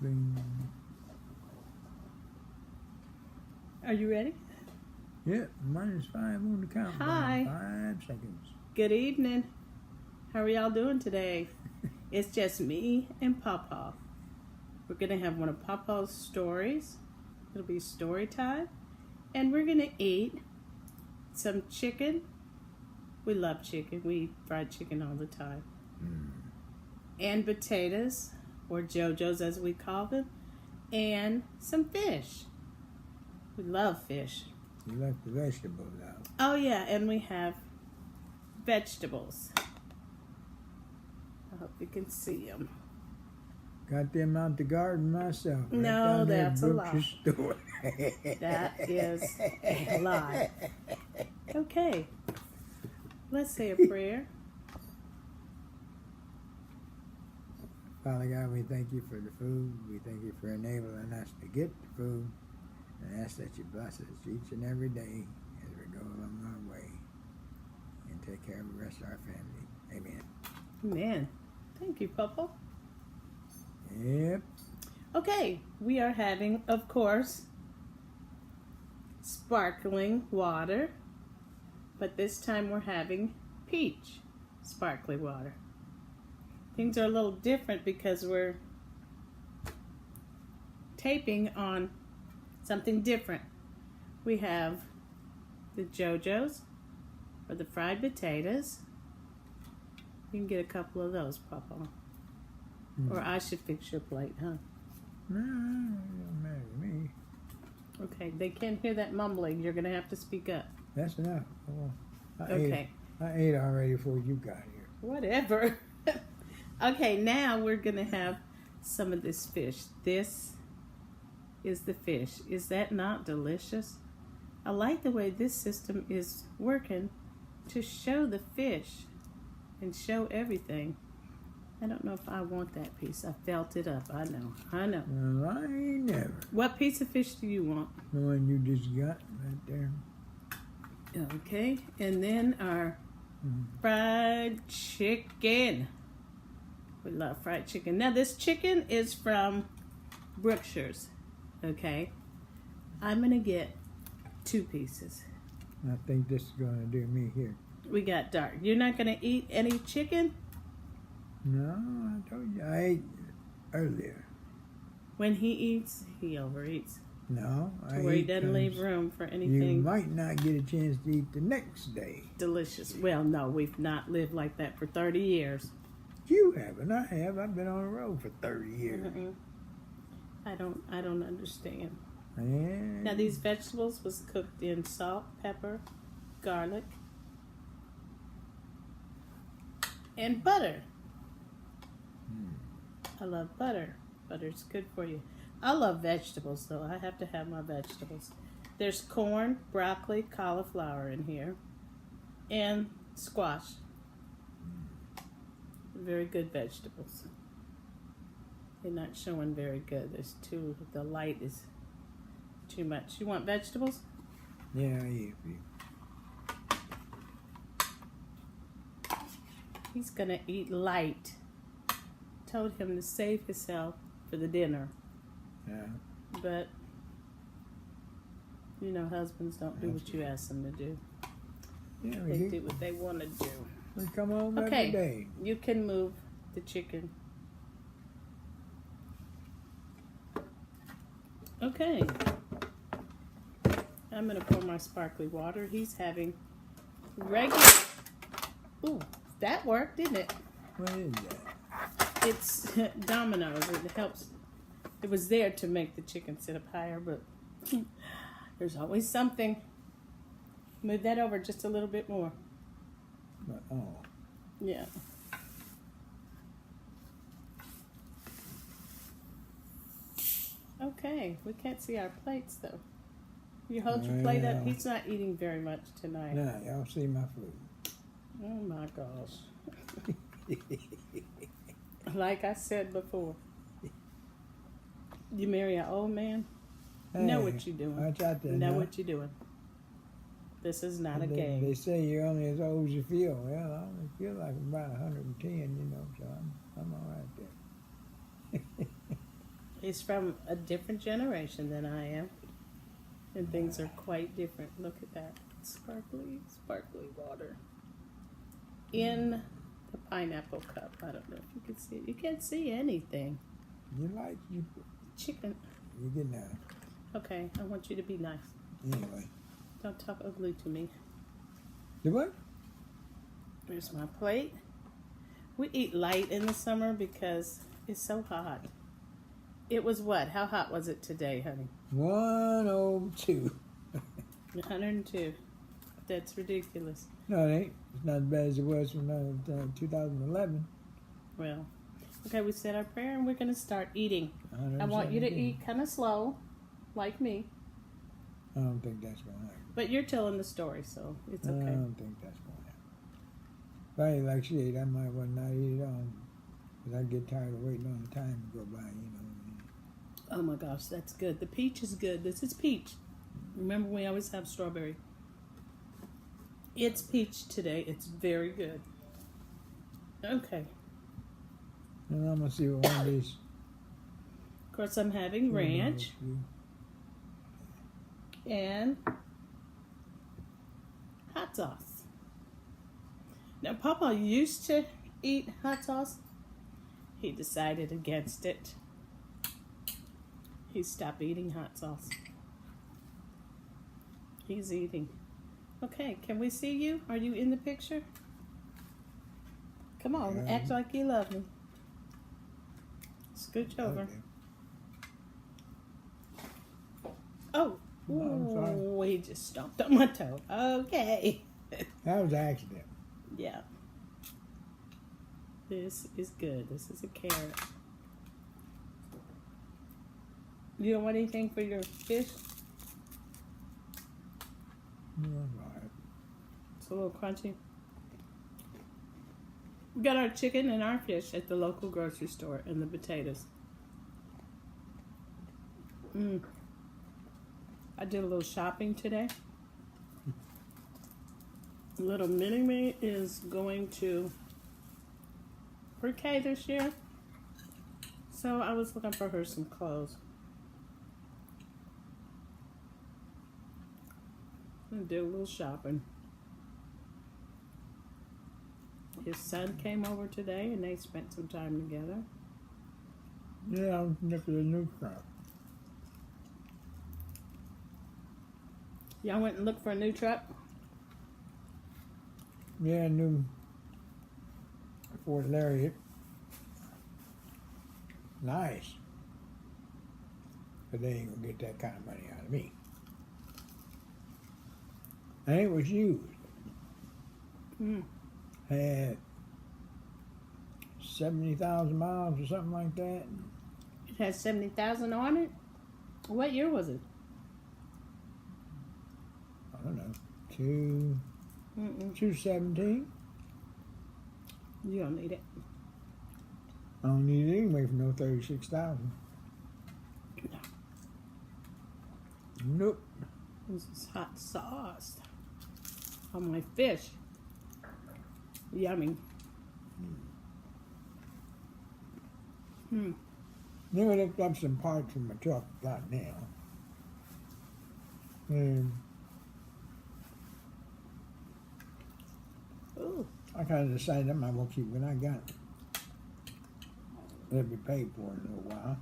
Bing. Are you ready? Yep, -5 on the countdown. Hi. 5 seconds. Good evening. How are y'all doing today? It's just me and Papa. We're going to have one of Papa's stories. It'll be story time. And we're going to eat some chicken. We love chicken. We eat fried chicken all the time. And potatoes, or JoJos as we call them. And some fish. We love fish. You left the vegetables out. Oh yeah, and we have vegetables. I hope you can see them. Got them out the garden myself. Right No, down there at that's a lie. Brooks' store. That is a lie. Okay, let's say a prayer. Father God, we thank you for the food. We thank you for enabling us to get the food. And ask that you bless us each and every day as we go along our way. And take care of the rest of our family. Amen. Amen. Thank you, Papa. Yep. Okay, we are having, of course, sparkling water. But this time we're having peach sparkling water. Things are a little different because we're taping on something different. We have the JoJos, or the fried potatoes. You can get a couple of those, Papa. Or I should fix your plate, huh? No, it don't matter to me. Okay, they can't hear that mumbling. You're going to have to speak up. That's enough. Oh, Okay. I ate already before you got here. Whatever. Okay, now we're going to have some of this fish. This is the fish. Is that not delicious? I like the way this system is working to show the fish and show everything. I don't know if I want that piece. I felt it up. I know. Well, I ain't never. What piece of fish do you want? The one you just got right there. Okay, and then our fried chicken. We love fried chicken. Now this chicken is from Brookshire's. Okay, I'm gonna get 2 pieces. I think this is going to do me here. We got dark. You're not gonna eat any chicken? No, I told you. I ate earlier. When he eats, he overeats. No, I Where he ate doesn't leave 'cause room for You anything might not get a chance to eat the next day. delicious. Well, no, we've not lived like that for 30 years. You haven't. I have. I've been on the road for 30 years. I don't understand. And Now these vegetables was cooked in salt, pepper, garlic, and butter. I love butter. Butter's good for you. I love vegetables though. I have to have my vegetables. There's corn, broccoli, cauliflower in here, and squash. Very good vegetables. They're not showing very good. The light is too much. You want vegetables? Yeah, I eat a few. He's gonna eat light. Told him to save himself for the dinner. Yeah. But, you know, husbands don't do what you ask them to do. Yeah, They do what they want to do. We come home every Okay, day. you can move the chicken. Okay. I'm going to pour my sparkly water. He's having regular... Ooh, that worked, didn't it? What is that? It's Domino's. It helps. It was there to make the chicken sit up higher, but there's always something. Move that over just a little bit more. Oh. Yeah. Okay, we can't see our plates though. You hold your plate up. Well. He's not eating very much tonight. Now, y'all see my food. Oh my gosh. Like I said before, you marry an old man, you know what you're doing. Watch out there. You know now. what you're doing. This is not a They game. say you're only as old as you feel. Well, I only feel like I'm about 110, you know, so I'm all right there. He's from a different generation than I am. And things are quite different. Look at that. Sparkly, sparkly water. In the pineapple cup. I don't know if you can see it. You can't see anything. You like you Chicken. you get that. Okay, I want you to be nice. Anyway. Don't talk ugly to me. The what? There's my plate. We eat light in the summer because it's so hot. It was what? How hot was it today, honey? 102. 102. That's ridiculous. No, it ain't. It's not as bad as it was from 2011. Well, okay, we said our prayer and we're going to start eating. I want you to 117. eat kind of slow, like me. I don't think that's going to happen. But you're telling the story, so it's I okay. don't think that's going to happen. If I ate like she ate, I might well not eat it all. Because I get tired of waiting on the time to go by, you know. Oh my gosh, that's good. The peach is good. This is peach. Remember, we always have strawberry. It's peach today. It's very good. Okay. And I'm going to see what one of these. Of course, I'm having ranch and hot sauce. Now, Papa used to eat hot sauce. He decided against it. He stopped eating hot sauce. He's eating. Okay, can we see you? Are you in the picture? Come on, Yeah. act like you love me. Scooch over. Okay. Oh, No, I'm sorry. ooh, he just stomped on my toe. Okay. That was an accident. Yeah. This is good. This is a carrot. You don't want anything for your fish? Yeah, all right. It's a little crunchy. We got our chicken and our fish at the local grocery store and the potatoes. I did a little shopping today. Little Mini-Me is going to pre-K this year. So I was looking for her some clothes. I did a little shopping. His son came over today and they spent some time together. Yeah, I'm looking at a new crop. Y'all went and looked for a new truck? Yeah, new Ford Lariat. Nice. But they ain't gonna get that kind of money out of me. And it was used. Had 70,000 miles or something like that. It has 70,000 on it? What year was it? I don't know. 217. You don't need it. I don't need it anyway for no 36,000. No. Nope. This is hot sauce on my fish. Yummy. Then we looked up some parts from my truck got now. And Ooh. I kind of decided I might well keep what I got. It'll be paid for in a little while.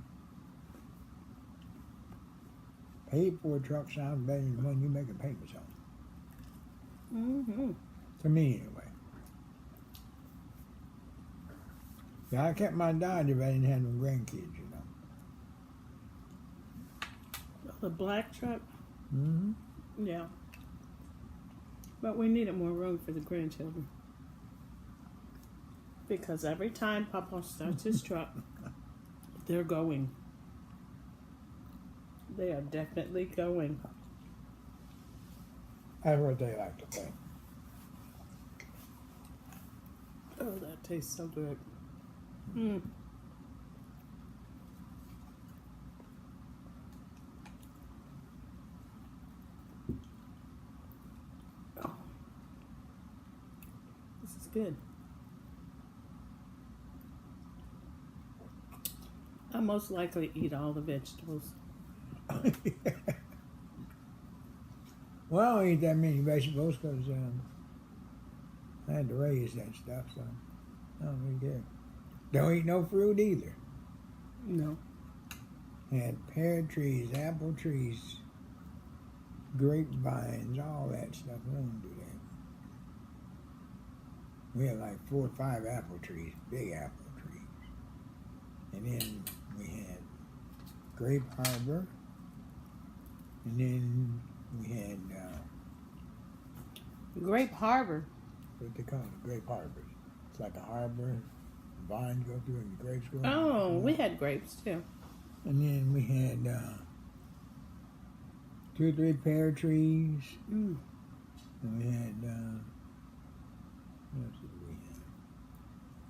Paid for truck sounds better than the one you making payments on. To me, anyway. Yeah, I kept my Dodge if I didn't have no grandkids, you know. The black truck? Mm-hmm. Yeah. But we needed more room for the grandchildren. Because every time Papa starts his truck, they're going. They are definitely going. That's what they like to think. Oh, that tastes so good. Oh. This is good. most likely eat all the vegetables. Well, I don't eat that many vegetables because I had to raise that stuff, so I don't really care. Don't eat no fruit either. No. Had pear trees, apple trees, grapevines, all that stuff. We don't do that. We had like 4 or 5 apple trees, big apple trees. And then we had Grape Harbor. And then we had, Grape Harbor. what they call it, grape harbors. It's like a harbor, vines go through and the grapes go. Oh, we had grapes too. And then we had 2 or 3 pear trees. Mm. And we had, what else did we have?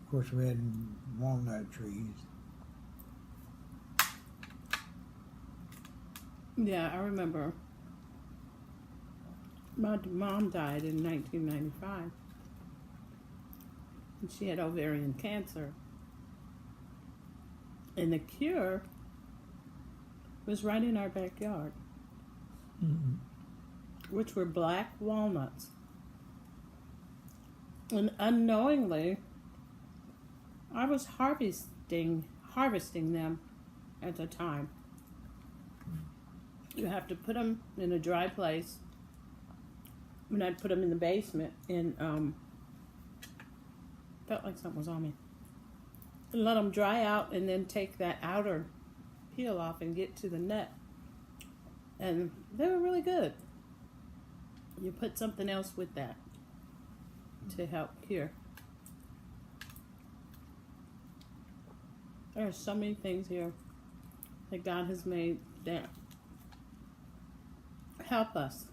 Of course, we had walnut trees. Yeah, I remember. My mom died in 1995. And she had ovarian cancer. And the cure was right in our backyard, which were black walnuts. And unknowingly, I was harvesting them at the time. You have to put them in a dry place. And I'd put them in the basement and felt like something was on me. And let them dry out and then take that outer peel off and get to the nut. And they were really good. You put something else with that to help cure. There are so many things here that God has made that help us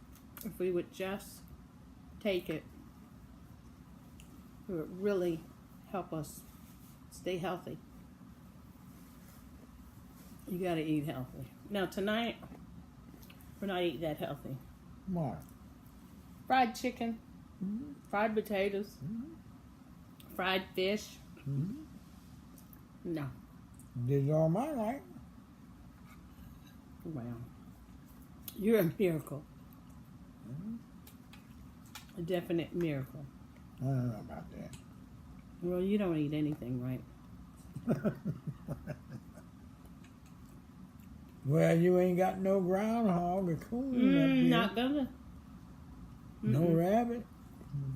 if we would just take it. It would really help us stay healthy. You got to eat healthy. Now tonight, we're not eating that healthy. Why? Fried chicken, fried potatoes, fried fish. No. Did all my life. Wow. You're a miracle. A definite miracle. I don't know about that. Well, you don't eat anything, right? Well, you ain't got no groundhog or coon up here. Not gonna. No rabbit,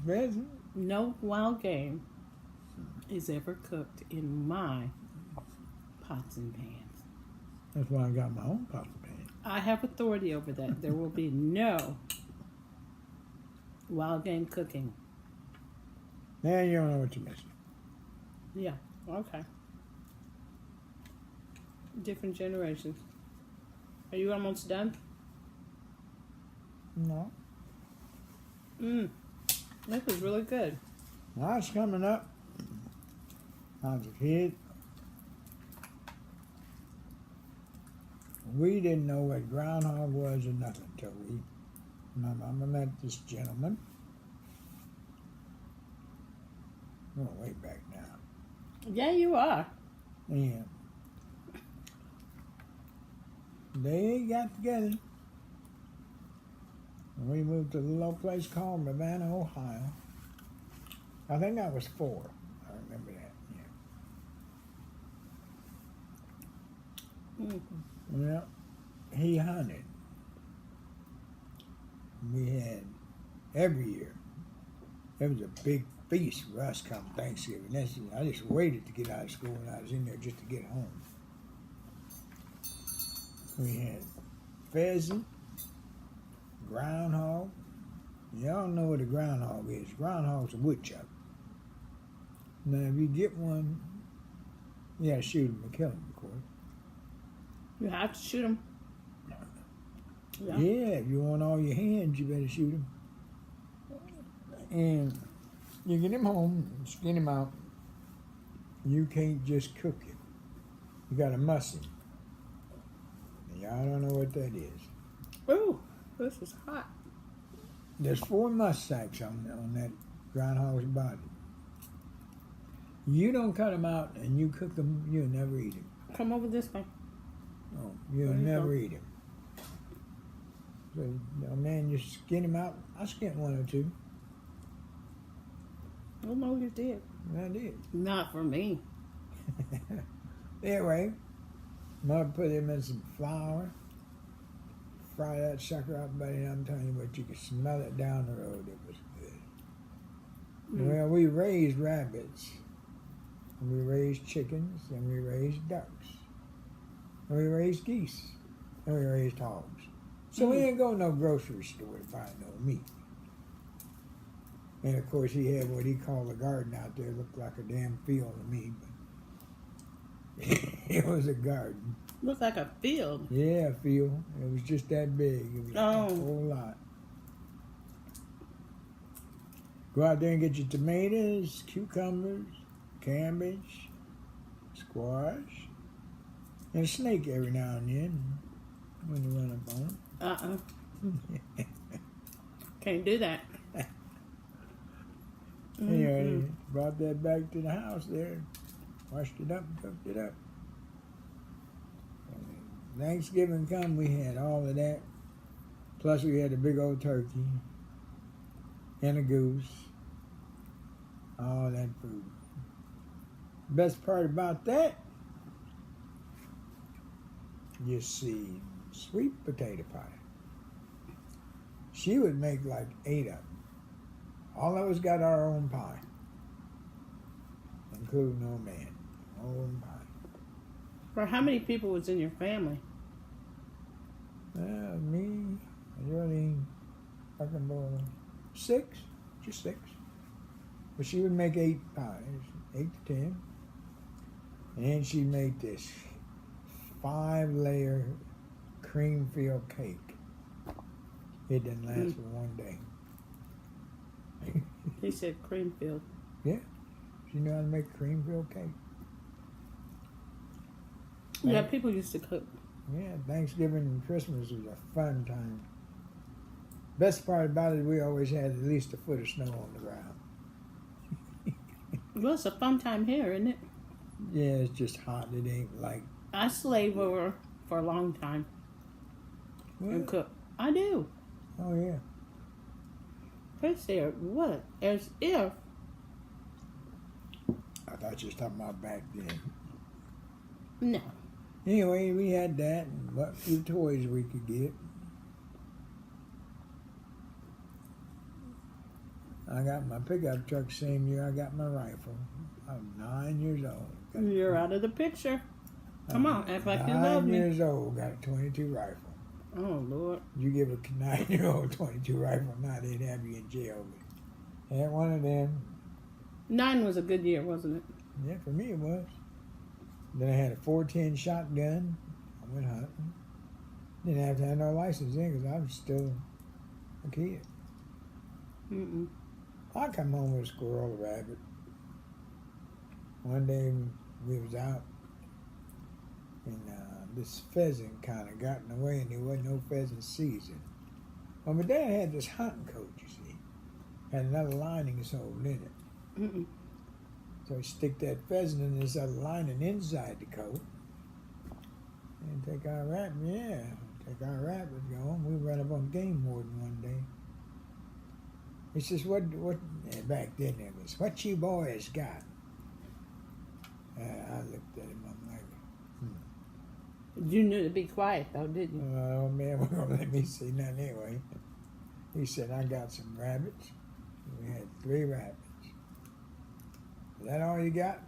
pheasant. No wild game is ever cooked in my pots and pans. That's why I got my own pots and pans. I have authority over that. There will be no wild game cooking. Now you don't know what you're missing. Yeah, okay. Different generations. Are you almost done? No. This was really good. When I was coming up, I was a kid. We didn't know what groundhog was or nothing until my mama met this gentleman. We're way back now. Yeah, you are. And they got together. And we moved to a little place called Ravenna, Ohio. I think I was 4. I remember that. Yeah. Well, he hunted. We had every year. It was a big feast for us come Thanksgiving. I just waited to get out of school when I was in there just to get home. We had pheasant, groundhog. Y'all know what a groundhog is. Groundhog's a woodchuck. Now, if you get one, you gotta shoot him and kill him, of course. You have to shoot them. Yeah, if you want all your hands, you better shoot him. And you get him home, skin him out. You can't just cook him. You gotta muss him. And y'all don't know what that is. Ooh, this is hot. There's 4 muss sacks on that groundhog's body. You don't cut them out and you cook them, you'll never eat them. come over this way. Oh, you'll There you never go. eat him. So, man, you skin him out. I skinned one or two. Oh, no, you did. I did. Not for me. Anyway, Mother put him in some flour. Fry that sucker up, buddy. And I'm telling you what, you could smell it down the road. It was good. Mm. Well, we raised rabbits. And we raised chickens. And we raised ducks. And we raised geese. And we raised hogs. So we didn't go to no grocery store to buy no meat. And of course, he had what he called a garden out there. It looked like a damn field to me, but it was a garden. Looks like a field. Yeah, a field. It was just that big. It was Oh. a whole lot. Go out there and get your tomatoes, cucumbers, cabbage, squash, and a snake every now and then when you run up on them. Can't do that. Anyway, brought that back to the house there, washed it up, cooked it up. Thanksgiving come, we had all of that. Plus we had a big old turkey and a goose. All that food. Best part about that, you see, sweet potato pie. She would make like 8 of them. All of us got our own pie, including old man. Own pie. For how many people was in your family? Me, really, fucking about 6, just 6. But she would make 8 pies, 8 to 10. And she'd make this 5-layer cream filled cake. It didn't last for one day. He said Creamfield. Yeah, she knew how to make cream filled cake. Yeah, people used to cook. Yeah, Thanksgiving and Christmas was a fun time. Best part about it, we always had at least a foot of snow on the ground. Well, it's a fun time here, isn't it? Yeah, it's just hot. It ain't like... I slave over for a long time and What? cook. I do. Oh, yeah. They said, what? As if. I thought you was talking about back then. No. Anyway, we had that and what few toys we could get. I got my pickup truck same year I got my rifle. I was 9 years old. You're out of the picture. Come on, act like you love 9 me. years old, got a .22 rifle. Oh, Lord. You give a 9-year-old .22 rifle now, they'd have you in jail. But had one of them. 9 was a good year, wasn't it? Yeah, for me it was. Then I had a 410 shotgun. I went hunting. Didn't have to have no license then because I was still a kid. Mm-mm. I come home with a squirrel, a rabbit. One day we was out and this pheasant kind of got in the way and there wasn't no pheasant season. Well, my dad had this hunting coat, you see. Had another lining sewed in it. Mm-mm. So he stick that pheasant in this other lining inside the coat. And take our rabbit, going. We run up on game warden one day. He says, what, and back then it was, what you boys got? I looked at him, I'm like, You knew to be quiet, though, didn't you? oh man, we're gonna let me see nothing anyway. He said, I got some rabbits. We had 3 rabbits. Is that all you got?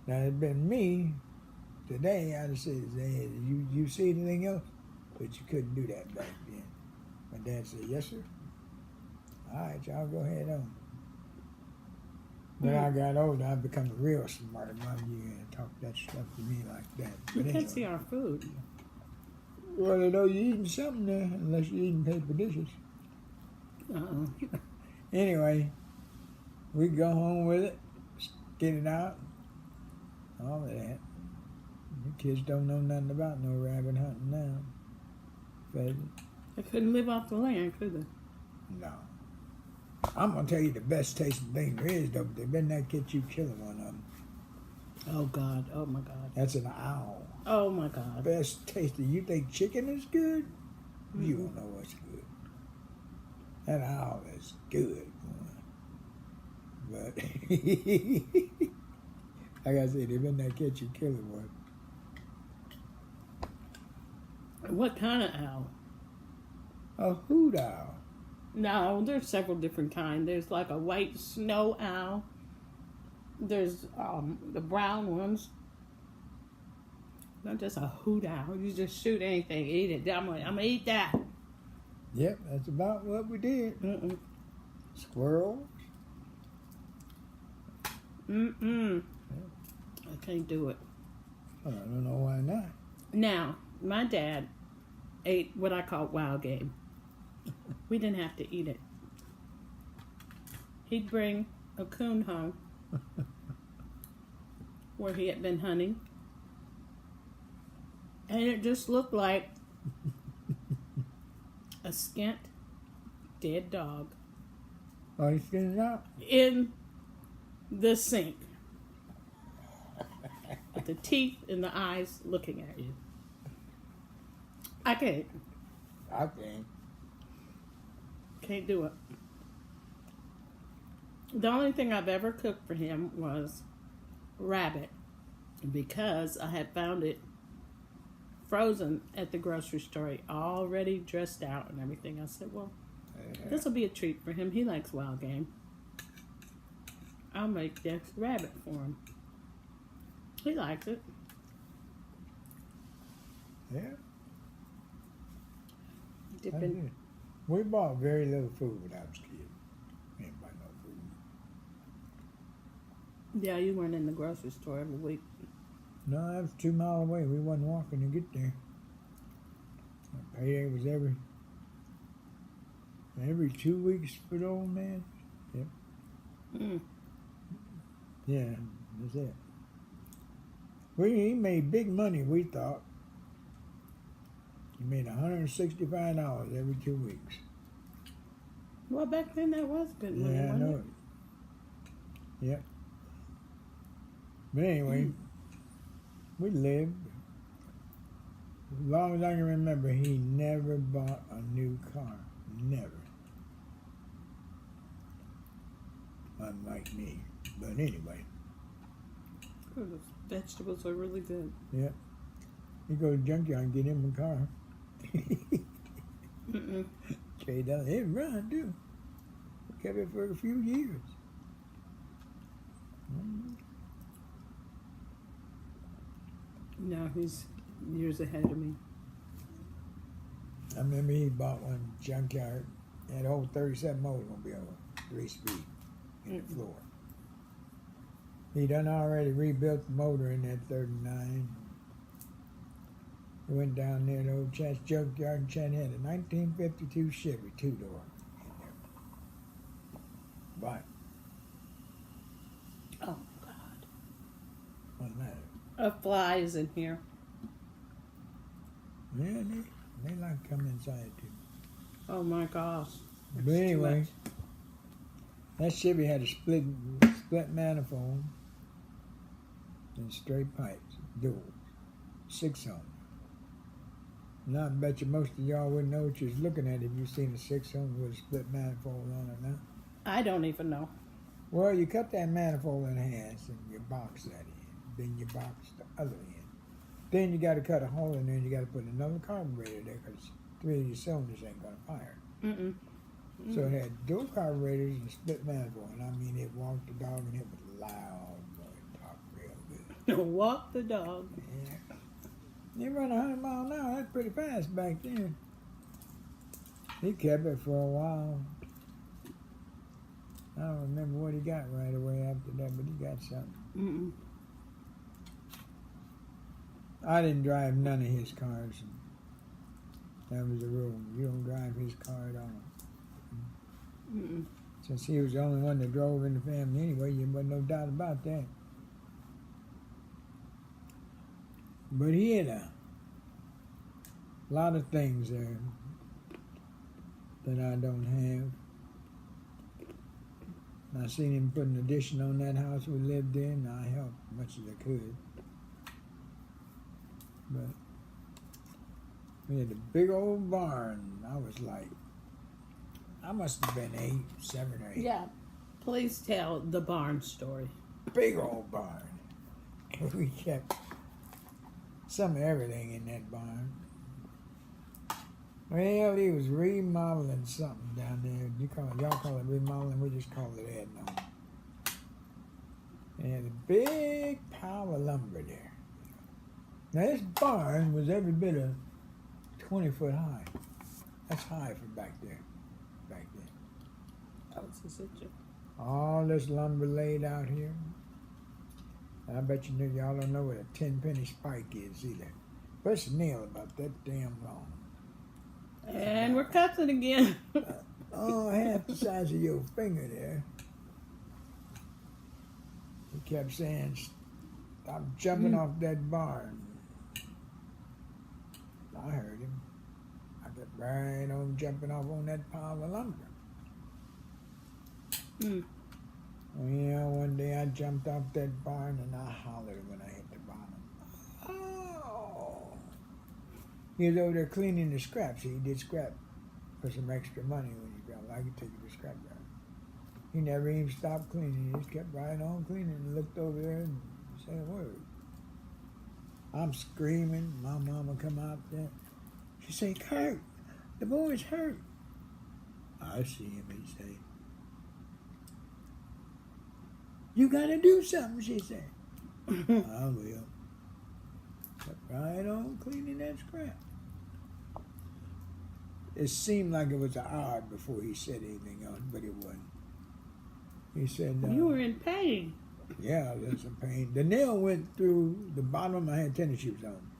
Now it'd been me today, I'd have said, hey, you see anything else? But you couldn't do that back then. My dad said, yes, sir. All right, y'all go ahead on. When I got older, I become real smart about you and talk that stuff to me like that. You But can't see our food. well, I know you're eating something there, unless you're eating paper dishes. Uh-oh. Anyway, we go home with it, get it out, all of that. The kids don't know nothing about no rabbit hunting now. Pheasant. They couldn't live off the land, could they? No. I'm gonna tell you the best tasting thing there is, though. They better not get you killing one of them. Oh God. Oh my God. That's an owl. Oh my God. Best tasty. You think chicken is good? You don't know what's good. That owl is good. But like I said, they better not catch you killing one. What kind of owl? A hoot owl. No, there's several different kinds. There's like a white snow owl. There's the brown ones. Not just a hoot owl. You just shoot anything, eat it. I'm gonna eat that. Yep, that's about what we did. Mm-mm. Squirrels. Mm-mm. I can't do it. I don't know why not. Now, my dad ate what I call wild game. We didn't have to eat it. He'd bring a coon home where he had been hunting, and it just looked like a skint dead dog Oh, you skinned it out? in the sink with the teeth and the eyes looking at you. I I think. can't do it. The only thing I've ever cooked for him was rabbit, because I had found it frozen at the grocery store, already dressed out and everything. I said, well, this will be a treat for him. He likes wild game. I'll make this rabbit for him. He likes it. Yeah. Dip I in- did. We bought very little food when I was a kid. We didn't buy no food. Yeah, you weren't in the grocery store every week. No, that was 2 miles away. We wasn't walking to get there. Payday was every 2 weeks for the old man. Yep. Mm. Yeah, that's it. He made big money, we thought. He made $165 every 2 weeks. Well, back then that was good money, Yeah, I wasn't know it? it. Yep. But anyway, we lived. As long as I can remember, he never bought a new car. Never. Unlike me. But anyway, Oh, those vegetables are really good. yeah. He go to the junkyard and get him a car. Mm-mm. Trade down. It run, too. We kept it for a few years. No, he's years ahead of me. I remember he bought one junkyard. That old 37 motor gonna be on 3-speed in the floor. He done already rebuilt the motor in that 39. He went down there to old Chat's junkyard, and Chat had a 1952 Chevy 2-door in there. But Oh, God. wasn't that? A fly is in here. Yeah, they like to come inside too. Oh, my gosh. But anyway, that Chevy had a split manifold and straight pipes, dual, 6-cylinder. Now I bet you most of y'all wouldn't know what you was looking at if you seen a 6-cylinder with a split manifold on it now. I don't even know. Well, you cut that manifold in half and you box that in. Then you box the other end. Then you got to cut a hole in there and you got to put another carburetor there because 3 of your cylinders ain't going to fire. Mm-mm. So it had dual carburetors and split manifold. And I mean, it walked the dog and it was loud. Boy, it talked real good. Walk the dog. Yeah. It run 100 miles an hour. That's pretty fast back then. He kept it for a while. I don't remember what he got right away after that, but he got something. Mm-mm. I didn't drive none of his cars. That was the rule. You don't drive his car at all. Mm-mm. Since he was the only one that drove in the family anyway, there wasn't no doubt about that. But he had a lot of things there that I don't have. I seen him put an addition on that house we lived in. I helped much as I could. But we had a big old barn. I was like, I must have been 8, 7 or 8. Yeah. Please tell the barn story. Big old barn. And we kept some of everything in that barn. Well, he was remodeling something down there. Y'all call it remodeling, we just call it adding on. And he had a big pile of lumber there. Now this barn was every bit of 20 foot high. That's high for back there. Back then. That was his picture. All this lumber laid out here. I bet you y'all don't know what a 10-penny spike is either. But it's a nail about that damn long. And we're cussing again. Oh, half the size of your finger there. He kept saying, stop jumping off that barn. I heard him. I kept right on jumping off on that pile of lumber. Well, one day I jumped off that barn and I hollered when I hit the bottom. Oh! He was over there cleaning the scraps. He did scrap for some extra money when you got like to take it to scrap yard. He never even stopped cleaning. He just kept right on cleaning and looked over there and said a word. I'm screaming. My mama come out there. She said, Kurt, the boy's hurt. I see him, he said. You gotta do something, she said. I will. Kept right on cleaning that scrap. It seemed like it was an hour before he said anything else, but it wasn't. He said, You were in pain. Yeah, there's some pain. The nail went through the bottom of my hand, tennis shoes on.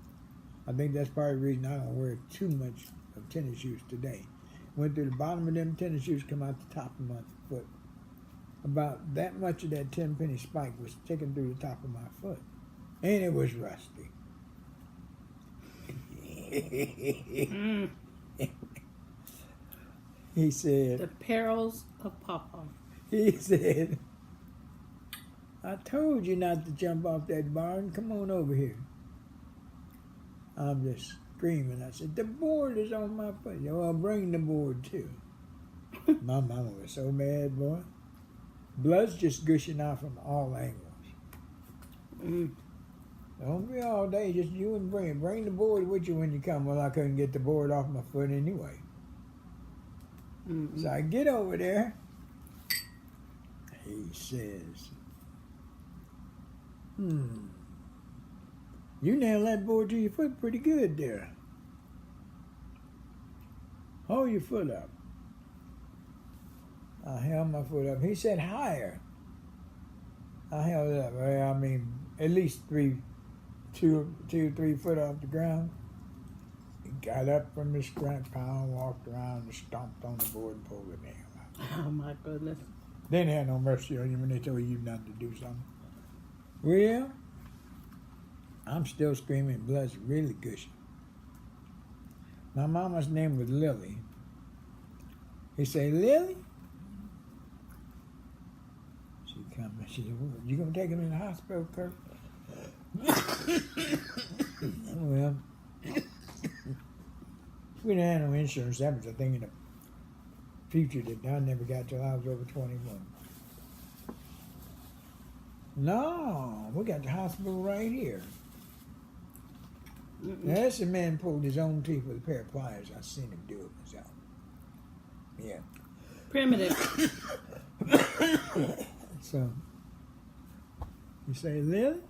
I think that's part of the reason I don't wear too much of tennis shoes today. Went through the bottom of them tennis shoes, come out the top of my foot. About that much of that 10-penny spike was sticking through the top of my foot. And it was rusty. He said... The perils of Papa. He said, I told you not to jump off that barn. Come on over here. I'm just screaming. I said, the board is on my foot. Well, bring the board too. My mama was so mad, boy. Blood's just gushing out from all angles. Don't be all day, just you and bring it. Bring the board with you when you come. Well, I couldn't get the board off my foot anyway. So I get over there. He says, you nailed that board to your foot pretty good there. Hold your foot up. I held my foot up. He said higher. I held it up. Well, I mean, at least 3 foot off the ground. He got up from the scrap pile, walked around and stomped on the board and pulled the nail out. Oh my goodness. They didn't have no mercy on you when they told you not to do something. Well, I'm still screaming. Blood's really gushing. My mama's name was Lily. He said, Lily? She come and she said, well, you gonna take him in the hospital, Kurt? Well, we didn't have no insurance. That was a thing in the future that I never got till I was over 21. No, we got the hospital right here. That's the man pulled his own teeth with a pair of pliers. I seen him do it myself. Yeah. Primitive. So, you say, Lily,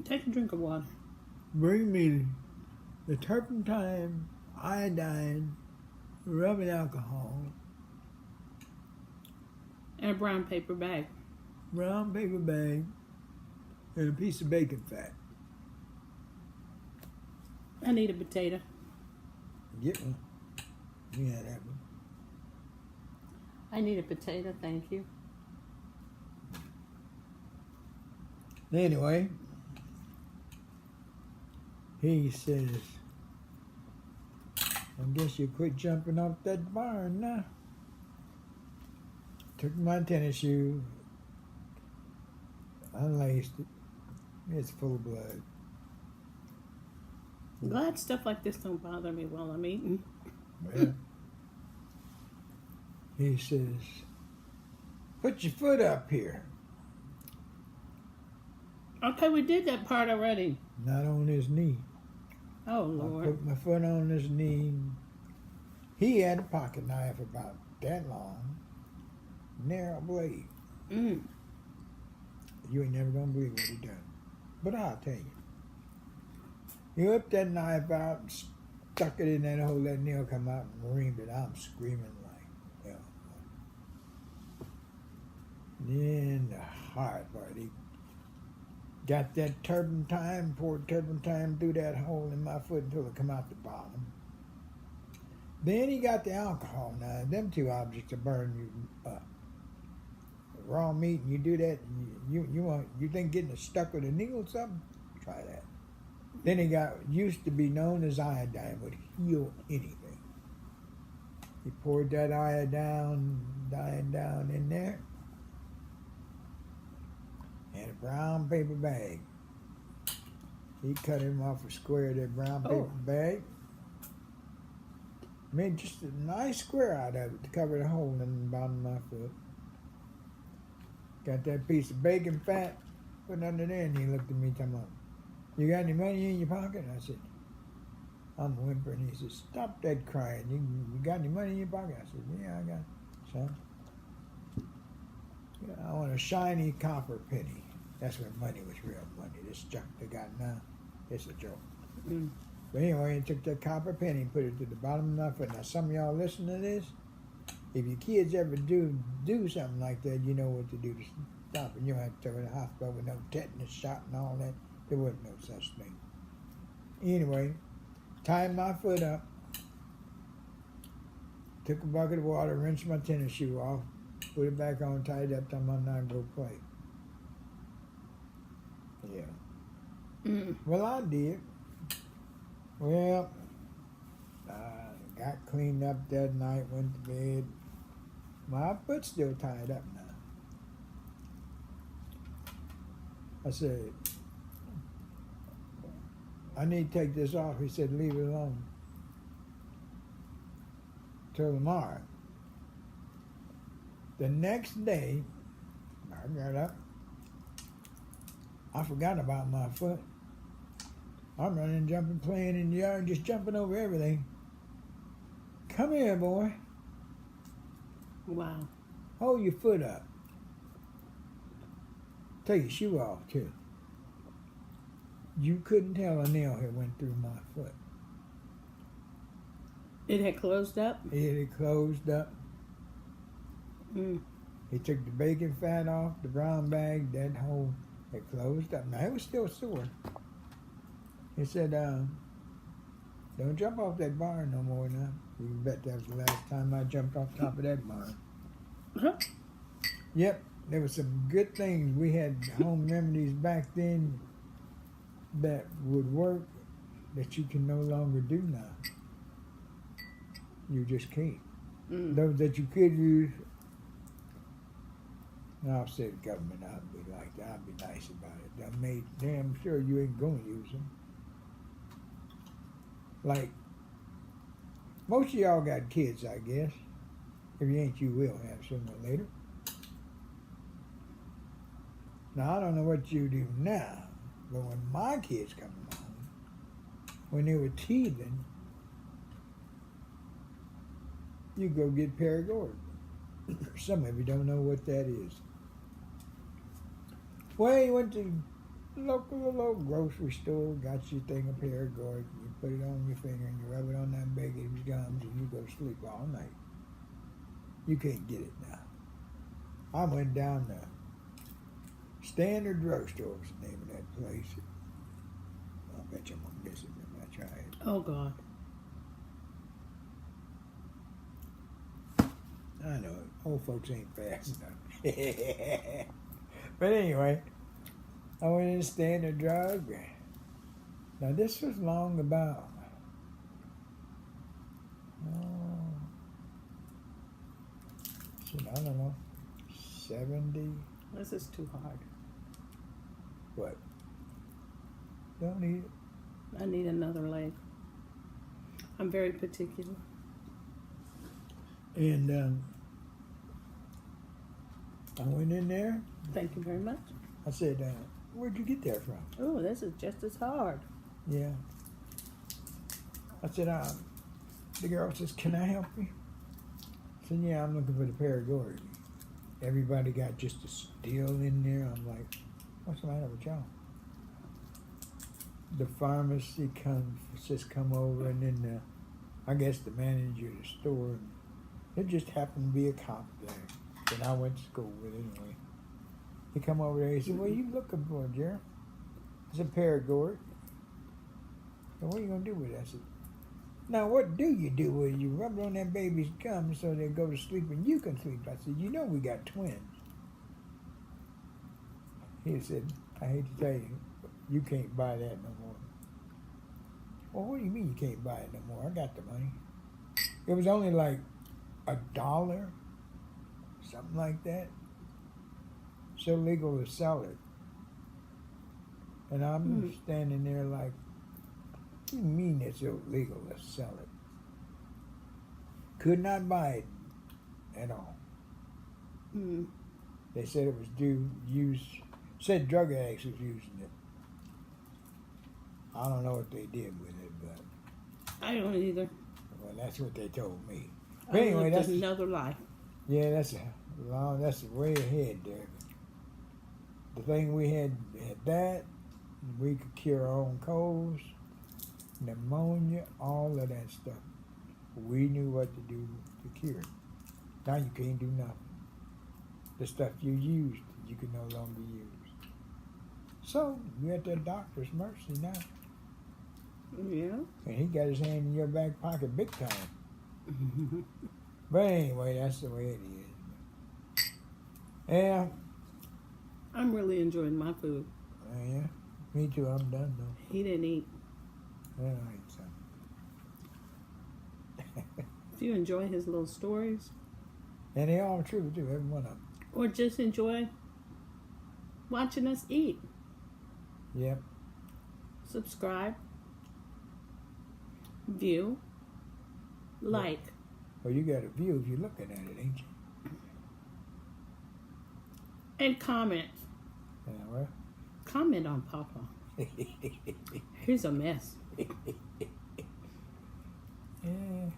Take a drink of water. bring me the turpentine, iodine, rubbing alcohol, And a brown paper bag. brown paper bag, and a piece of bacon fat. I need a potato. Get one. Yeah, that one. I need a potato, thank you. Anyway, he says, I guess you quit jumping off that barn now. took my tennis shoe, unlaced it. It's full of blood. Glad stuff like this don't bother me while I'm eating. Well, he says, put your foot up here. Okay, we did that part already. Not on his knee. Oh, I Lord. put my foot on his knee. He had a pocket knife about that long, narrow blade. Mm. You ain't never gonna believe what he done. But I'll tell you. He whipped that knife out, stuck it in that hole, that nail come out and reamed it. I'm screaming like hell. Then the hard part, he got that turpentine, poured turpentine through that hole in my foot until it come out the bottom. Then he got the alcohol. Now, them two objects will burn you up. Raw meat, and you do that, you think getting it stuck with a needle or something? Try that. Then he got, used to be known as iodine, would heal anything. He poured that iodine down in there. And a brown paper bag. He cut him off a square of that brown paper bag. Made just a nice square out of it to cover the hole in the bottom of my foot. Got that piece of bacon fat, put it under there, and he looked at me talking about, you got any money in your pocket? I said, I'm whimpering. He said, stop that crying. You got any money in your pocket? I said, yeah, I got some. Yeah, I want a shiny copper penny. That's when money was real money. This junk they got now, it's a joke. Mm. But anyway, he took that copper penny and put it to the bottom of my foot. Now, some of y'all listen to this. If your kids ever do something like that, you know what to do to stop it. You don't have to go to the hospital with no tetanus shot and all that. There wasn't no such thing. Anyway, tied my foot up, took a bucket of water, rinsed my tennis shoe off, put it back on, tied it up, told my not go play. Yeah. Mm. Well, I did. Well, I got cleaned up that night, went to bed. My foot's still tied up now. I said, I need to take this off. He said, leave it alone till tomorrow. The next day, I got up. I forgot about my foot. I'm running, jumping, playing in the yard, just jumping over everything. Come here, boy. Wow. Hold your foot up. Take your shoe off, too. You couldn't tell a nail had went through my foot. It had closed up? It had closed up. Mm. He took the bacon fat off, the brown bag, that hole had closed up. Now, it was still sore. He said, don't jump off that barn no more now. You can bet that was the last time I jumped off top of that barn. Huh? Yep, there were some good things. We had home remedies back then that would work that you can no longer do now. You just can't. Mm. Those that you could use, and I'll say the government, I'll be like that. I'll be nice about it. I made damn sure you ain't going to use them. Like, most of y'all got kids, I guess. If you ain't, you will have sooner or later. Now, I don't know what you do now, but when my kids come along, when they were teething, you go get Paragord. Some of you don't know what that is. Well, you went to local grocery store, got your thing of Paragord, you put it on your finger and you rub it on that baby's gums and you go to sleep all night. You can't get it now. I went down to Standard Drugstore was the name of that place. I bet you I'm gonna miss it if I try it. Oh, God. I know it. Old folks ain't fast enough. But anyway, I went in Standard Drug. Now this was long about, I don't know, 70. This is too hard. What? Don't eat it. I need another leg. I'm very particular. And I went in there. Thank you very much. I said, where'd you get that from? Oh, this is just as hard. Yeah. I said, the girl says, can I help you? I said, yeah, I'm looking for the Paragordy. Everybody got just a steal in there. I'm like, what's the matter with y'all? The pharmacy come over, and then I guess the manager of the store. It just happened to be a cop there that I went to school with anyway. He come over there. He said, "What are you looking for, Jerry?" I said, "Paragordy." So what are you gonna do with it? I said, "Now what do you do with it? You rub it on that baby's gum so they go to sleep and you can sleep." I said, "You know we got twins." He said, "I hate to tell you, you can't buy that no more." Well, what do you mean you can't buy it no more? I got the money. It was only like $1, something like that. So legal to sell it. And I'm standing there like, what do you mean it's illegal to sell it? Could not buy it at all. Mm. They said it was said drug addicts was using it. I don't know what they did with it, but I don't either. well, that's what they told me. But I anyway, lived that's another life. yeah, that's way ahead there. The thing we had that, we could cure our own colds, pneumonia, all of that stuff. We knew what to do to cure it. Now you can't do nothing. The stuff you used, you can no longer use. So you're at the doctor's mercy now. Yeah. And he got his hand in your back pocket big time. But anyway, that's the way it is. Yeah. I'm really enjoying my food. Yeah. Me too. I'm done though. He didn't eat. I don't eat some. If you enjoy his little stories, And they all true too, every one of them. or just enjoy watching us eat, Yep. subscribe, view, like. Well, you got a view if you're looking at it, ain't you? And comment. Yeah, well. Comment on Papa. He's a mess. Yeah.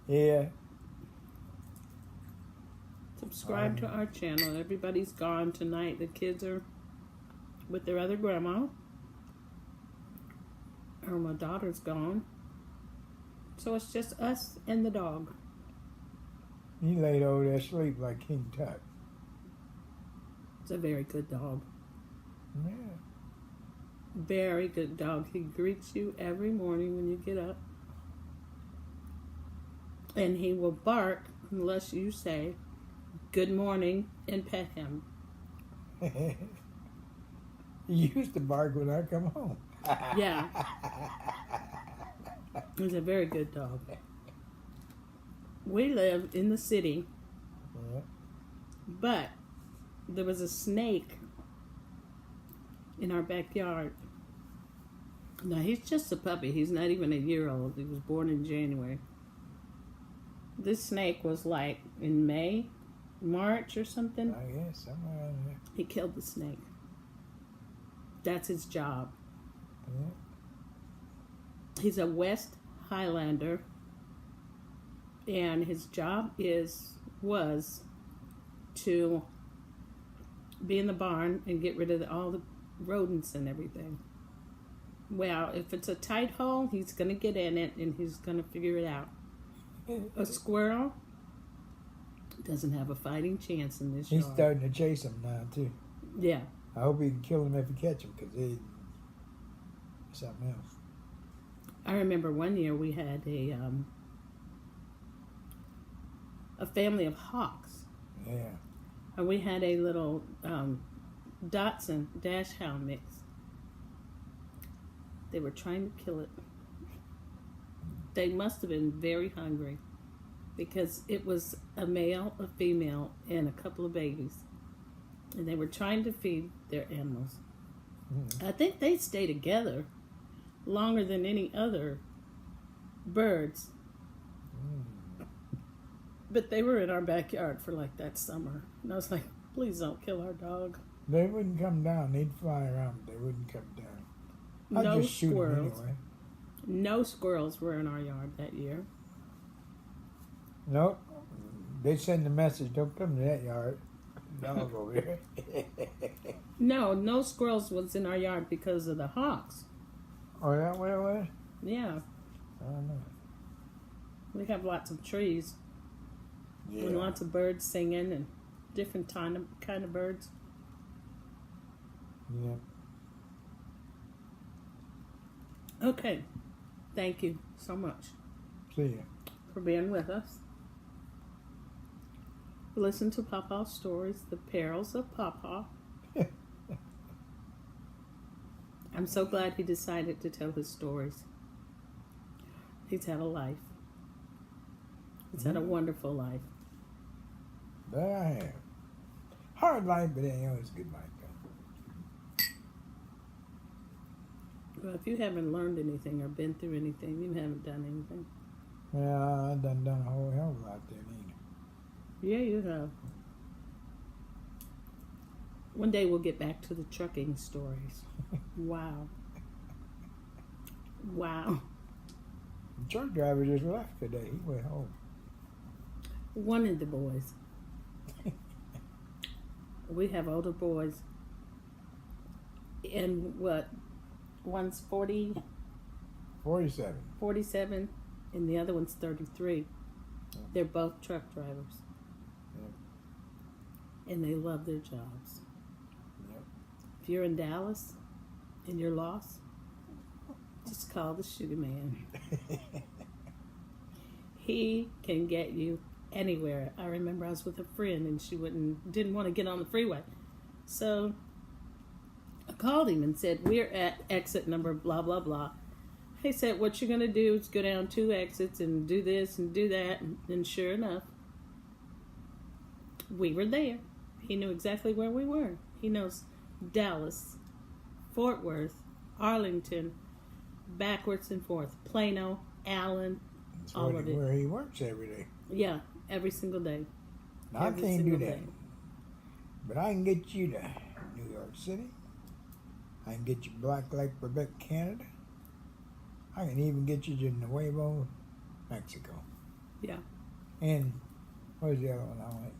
Yeah. Subscribe to our channel. Everybody's gone tonight. The kids are with their other grandma. Or my daughter's gone. So it's just us and the dog. He laid over there asleep like King Tut. It's a very good dog. Yeah. Very good dog. He greets you every morning when you get up. And he will bark unless you say good morning and pet him. He used to bark when I come home. Yeah. He's a very good dog. We live in the city, Yeah. but there was a snake in our backyard. Now, he's just a puppy. He's not even a year old. He was born in January. This snake was like in March or something. I guess, somewhere around there. He killed the snake. That's his job. Yeah. He's a West Highlander, and his job was to be in the barn and get rid of all the rodents and everything. Well, if it's a tight hole, he's going to get in it and he's going to figure it out. A squirrel doesn't have a fighting chance in this He's yard. starting to chase him now, too. Yeah. I hope he can kill him if he catch him, because it's something else. I remember one year we had a family of hawks. Yeah. And we had a little Dachshund mix. They were trying to kill it. They must have been very hungry. because it was a male, a female, and a couple of babies. And they were trying to feed their animals. I think they stay together longer than any other birds. But they were in our backyard for like that summer. And I was like, please don't kill our dog. They wouldn't come down. They'd fly around, but they wouldn't come down. I'd No just shoot them squirrels. anyway. No squirrels were in our yard that year. Nope. They send the message, don't come to that yard. Dog over here. No squirrels was in our yard because of the hawks. Oh, that way it was? Yeah, I don't know. we have lots of trees Yeah. and lots of birds singing and different kind of birds. Yeah. Okay, thank you so much See ya. for being with us. Listen to PaPas stories, The Perils of PaPas. I'm so glad he decided to tell his stories. He's had a life. He's had a wonderful life. That I have. Hard life, but it ain't always good life. Well, if you haven't learned anything or been through anything, you haven't done anything. Well, I done a whole hell of a lot there, ain't Yeah, you have. One day we'll get back to the trucking stories. Wow. Wow. The truck driver just left today. He went home. One of the boys. We have older boys. And what? One's 47. 47, and the other one's 33. They're both truck drivers. And they love their jobs. Yep. If you're in Dallas and you're lost, just call the sugar man. He can get you anywhere. I remember I was with a friend and she didn't want to get on the freeway. So I called him and said, we're at exit number blah, blah, blah. He said, what you're going to do is go down 2 exits and do this and do that. And sure enough, we were there. He knew exactly where we were. He knows Dallas, Fort Worth, Arlington, backwards and forth, Plano, Allen, That's all of it. where he works every day. Yeah, every single day. Now, Every I can't do single that. day. But I can get you to New York City. I can get you Black Lake, Quebec, Canada. I can even get you to Nuevo, Mexico. Yeah. And where's the other one I went